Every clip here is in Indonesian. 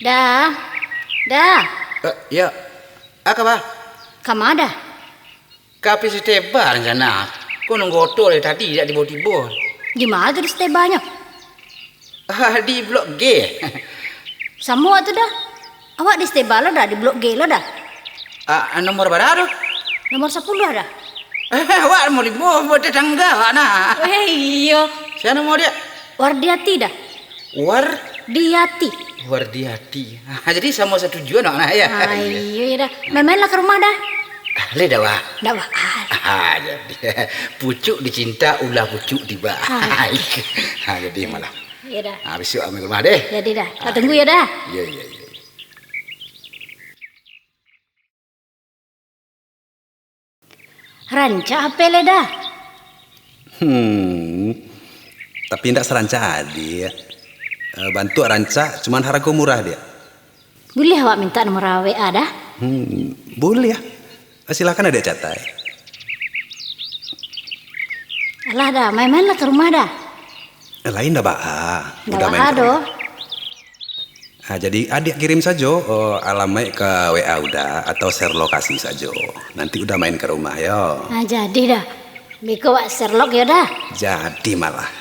Dah, dah. Ya, apa bah? Kamada? Kapi si tebar jana. Kau nunggu dari tadi tidak tiba-tiba. Gimana tuh stebanya? Di blok G. Semua tuh dah. Awak di steba lo dah, di blok G lo dah. Nomor berapa? Nomor 10 ada. Awak mau dibawa buat tetangga, nak. Iya. Siapa nomor dia? Wardiati dah. Diati. Wardiati. Jadi sama satu tujuan nak ya. Iya dah. Main-mainlah ke rumah dah. Le dah wah. Dah wah. Jadi pucuk dicinta ulah pucuk tiba. Jadi malah. Iya dah. Besok ambil rumah deh. Jadi dah. Kita tunggu ya dah. Iya. Ranca apa le dah? Tapi tidak seranca dia. Bantu ranca, cuman harga murah dia. Boleh awak minta nomor WA dah? Boleh ya. Silakan ada catai. Alah dah, main-mainlah ke rumah dah. Lain dah bah. Udah main doh. Jadi adik kirim saja alamat ke WA udah atau share lokasi saja. Nanti udah main ke rumah ya. Jadi dah. Biko wak Sherlock ya dah. Jadi malah.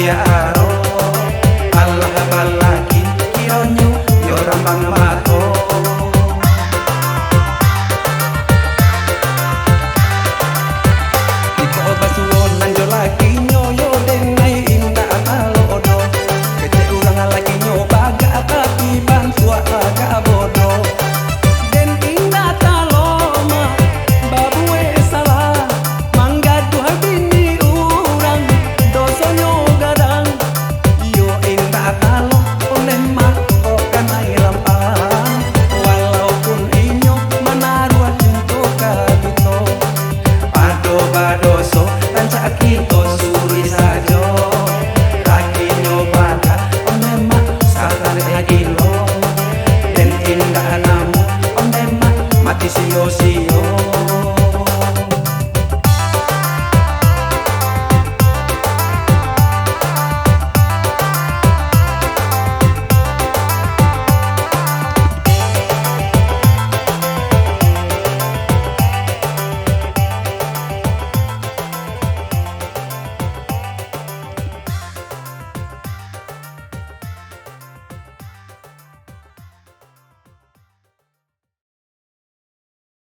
kebahagiaan.